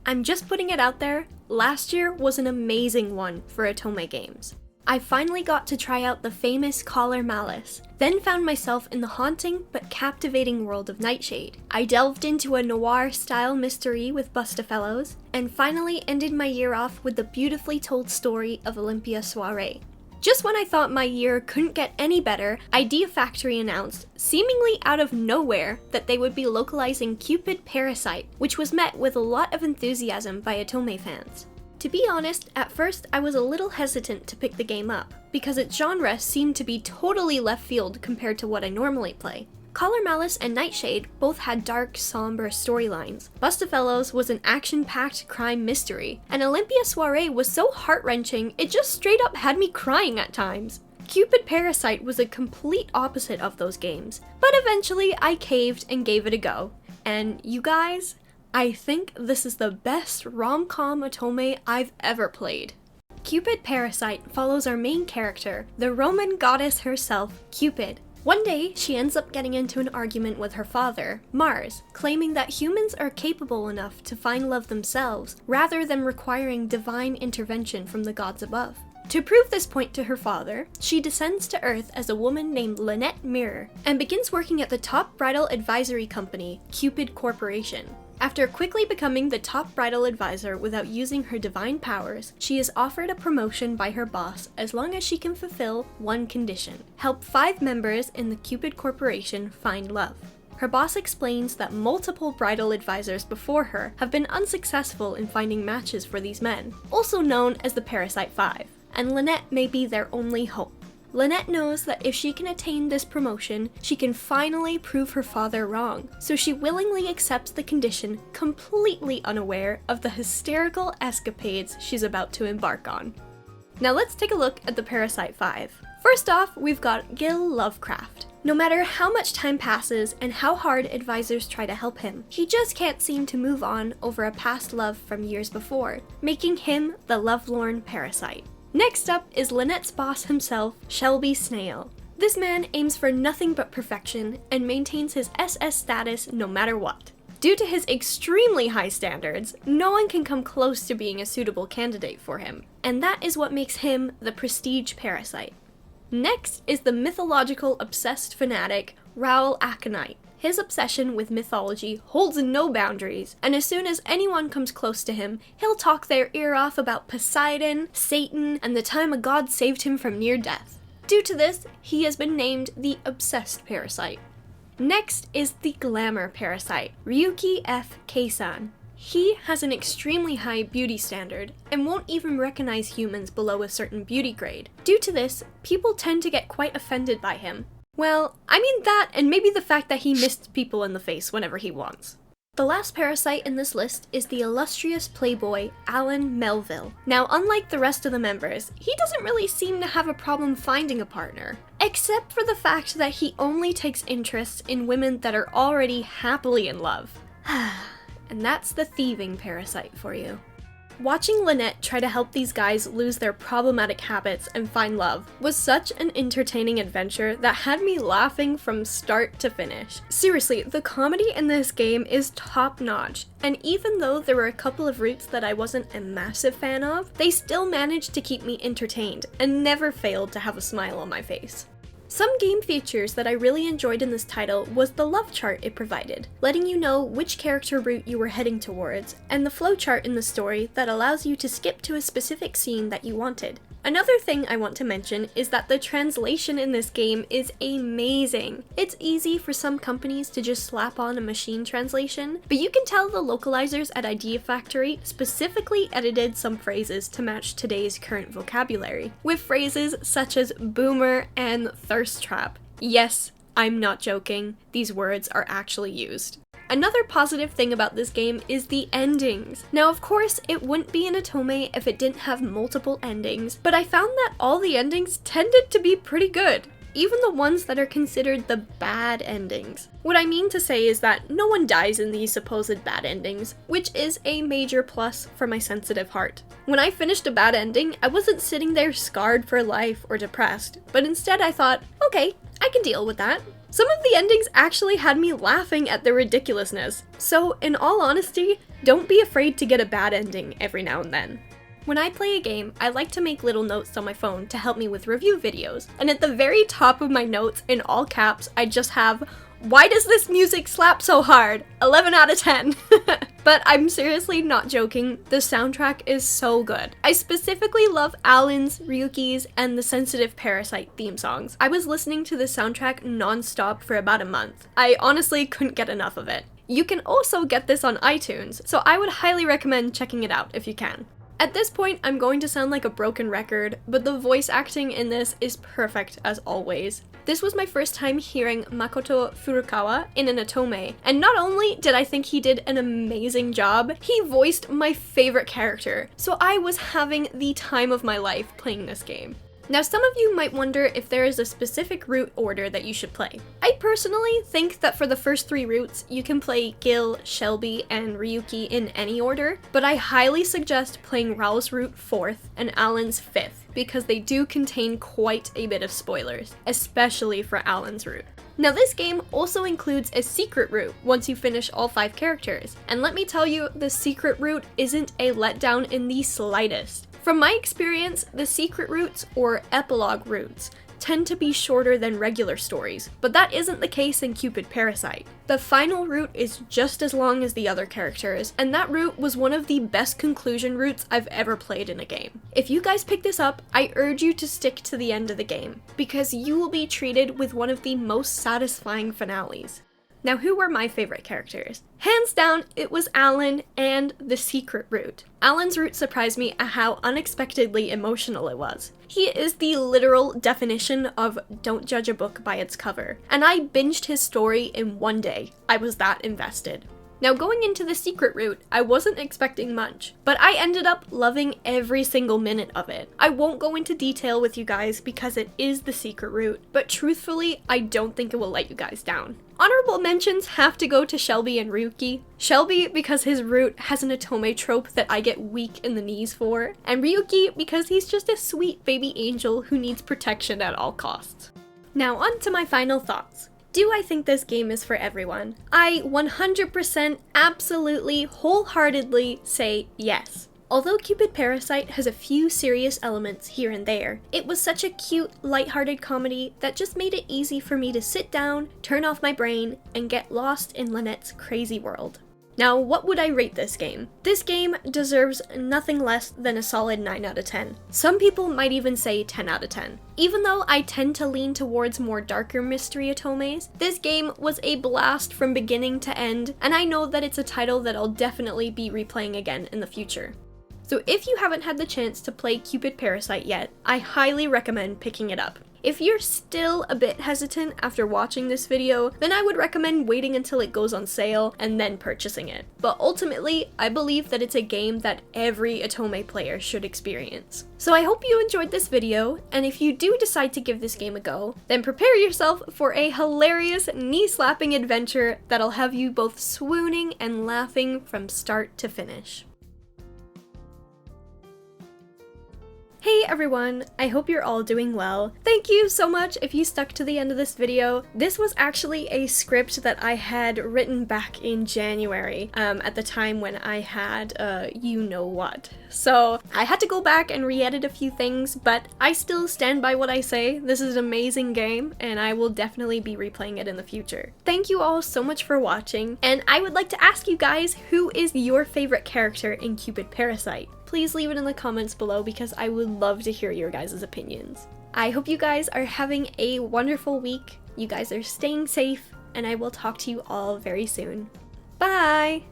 I'm just putting it out there, last year was an amazing one for Otome games. I finally got to try out the famous Collar Malice, then found myself in the haunting but captivating world of Nightshade. I delved into a noir-style mystery with Bustafellows, and finally ended my year off with the beautifully told story of Olympia Soiree. Just when I thought my year couldn't get any better, Idea Factory announced, seemingly out of nowhere, that they would be localizing Cupid Parasite, which was met with a lot of enthusiasm by Otome fans. To be honest, at first I was a little hesitant to pick the game up, because its genre seemed to be totally left field compared to what I normally play. Collar Malice and Nightshade both had dark, somber storylines. Bustafellows was an action-packed crime mystery, and Olympia Soiree was so heart-wrenching it just straight up had me crying at times. Cupid Parasite was a complete opposite of those games, but eventually I caved and gave it a go. And you guys, I think this is the best rom-com Otome I've ever played. Cupid Parasite follows our main character, the Roman goddess herself, Cupid. One day, she ends up getting into an argument with her father, Mars, claiming that humans are capable enough to find love themselves, rather than requiring divine intervention from the gods above. To prove this point to her father, she descends to Earth as a woman named Lynette Mirror, and begins working at the top bridal advisory company, Cupid Corporation. After quickly becoming the top bridal advisor without using her divine powers, she is offered a promotion by her boss as long as she can fulfill one condition: help 5 members in the Cupid Corporation find love. Her boss explains that multiple bridal advisors before her have been unsuccessful in finding matches for these men, also known as the Parasite 5, and Lynette may be their only hope. Lynette knows that if she can attain this promotion, she can finally prove her father wrong, so she willingly accepts the condition, completely unaware of the hysterical escapades she's about to embark on. Now let's take a look at the Parasite 5. First off, we've got Gil Lovecraft. No matter how much time passes and how hard advisors try to help him, he just can't seem to move on over a past love from years before, making him the lovelorn parasite. Next up is Lynette's boss himself, Shelby Snail. This man aims for nothing but perfection and maintains his SS status no matter what. Due to his extremely high standards, no one can come close to being a suitable candidate for him, and that is what makes him the prestige parasite. Next is the mythological obsessed fanatic, Raoul Aconite. His obsession with mythology holds no boundaries, and as soon as anyone comes close to him, he'll talk their ear off about Poseidon, Satan, and the time a god saved him from near death. Due to this, he has been named the Obsessed Parasite. Next is the Glamour Parasite, Ryuki F. Keisan. He has an extremely high beauty standard, and won't even recognize humans below a certain beauty grade. Due to this, people tend to get quite offended by him. Well, I mean that, and maybe the fact that he missed people in the face whenever he wants. The last parasite in this list is the illustrious playboy, Alan Melville. Now, unlike the rest of the members, he doesn't really seem to have a problem finding a partner, except for the fact that he only takes interest in women that are already happily in love. And that's the thieving parasite for you. Watching Lynette try to help these guys lose their problematic habits and find love was such an entertaining adventure that had me laughing from start to finish. Seriously, the comedy in this game is top-notch, and even though there were a couple of routes that I wasn't a massive fan of, they still managed to keep me entertained and never failed to have a smile on my face. Some game features that I really enjoyed in this title was the love chart it provided, letting you know which character route you were heading towards, and the flowchart in the story that allows you to skip to a specific scene that you wanted. Another thing I want to mention is that the translation in this game is amazing. It's easy for some companies to just slap on a machine translation, but you can tell the localizers at Idea Factory specifically edited some phrases to match today's current vocabulary, with phrases such as boomer and thirst trap. Yes, I'm not joking, these words are actually used. Another positive thing about this game is the endings. Now, of course, it wouldn't be an Otome if it didn't have multiple endings, but I found that all the endings tended to be pretty good, even the ones that are considered the bad endings. What I mean to say is that no one dies in these supposed bad endings, which is a major plus for my sensitive heart. When I finished a bad ending, I wasn't sitting there scarred for life or depressed, but instead I thought, okay, I can deal with that. Some of the endings actually had me laughing at the ridiculousness. So, in all honesty, don't be afraid to get a bad ending every now and then. When I play a game, I like to make little notes on my phone to help me with review videos. And at the very top of my notes, in all caps, I just have, "Why does this music slap so hard? 11 out of 10. But I'm seriously not joking, the soundtrack is so good. I specifically love Alan's, Ryuki's, and the Sensitive Parasite theme songs. I was listening to the soundtrack non-stop for about a month. I honestly couldn't get enough of it. You can also get this on iTunes, so I would highly recommend checking it out if you can. At this point, I'm going to sound like a broken record, but the voice acting in this is perfect as always. This was my first time hearing Makoto Furukawa in an Otome, and not only did I think he did an amazing job, he voiced my favorite character, so I was having the time of my life playing this game. Now, some of you might wonder if there is a specific route order that you should play. I personally think that for the first 3 routes, you can play Gil, Shelby, and Ryuki in any order, but I highly suggest playing Raul's route 4th and Alan's 5th, because they do contain quite a bit of spoilers, especially for Alan's route. Now, this game also includes a secret route once you finish all 5 characters, and let me tell you, the secret route isn't a letdown in the slightest. From my experience, the secret routes, or epilogue routes, tend to be shorter than regular stories, but that isn't the case in Cupid Parasite. The final route is just as long as the other characters, and that route was one of the best conclusion routes I've ever played in a game. If you guys pick this up, I urge you to stick to the end of the game, because you will be treated with one of the most satisfying finales. Now, who were my favorite characters? Hands down, it was Alan and the secret route. Alan's route surprised me at how unexpectedly emotional it was. He is the literal definition of don't judge a book by its cover, and I binged his story in one day. I was that invested. Now, going into the secret route, I wasn't expecting much, but I ended up loving every single minute of it. I won't go into detail with you guys because it is the secret route, but truthfully, I don't think it will let you guys down. Honorable mentions have to go to Shelby and Ryuki. Shelby because his route has an Otome trope that I get weak in the knees for, and Ryuki because he's just a sweet baby angel who needs protection at all costs. Now, on to my final thoughts. Do I think this game is for everyone? I 100% absolutely, wholeheartedly say yes. Although Cupid Parasite has a few serious elements here and there, it was such a cute, lighthearted comedy that just made it easy for me to sit down, turn off my brain, and get lost in Lynette's crazy world. Now, what would I rate this game? This game deserves nothing less than a solid 9 out of 10. Some people might even say 10 out of 10. Even though I tend to lean towards more darker mystery otomes, this game was a blast from beginning to end, and I know that it's a title that I'll definitely be replaying again in the future. So if you haven't had the chance to play Cupid Parasite yet, I highly recommend picking it up. If you're still a bit hesitant after watching this video, then I would recommend waiting until it goes on sale and then purchasing it. But ultimately, I believe that it's a game that every Otome player should experience. So I hope you enjoyed this video, and if you do decide to give this game a go, then prepare yourself for a hilarious, knee-slapping adventure that'll have you both swooning and laughing from start to finish. Hey everyone, I hope you're all doing well. Thank you so much if you stuck to the end of this video. This was actually a script that I had written back in January, at the time when I had, you know what. So I had to go back and re-edit a few things, but I still stand by what I say. This is an amazing game, and I will definitely be replaying it in the future. Thank you all so much for watching, and I would like to ask you guys, who is your favorite character in Cupid Parasite? Please leave it in the comments below because I would love to hear your guys' opinions. I hope you guys are having a wonderful week, you guys are staying safe, and I will talk to you all very soon. Bye!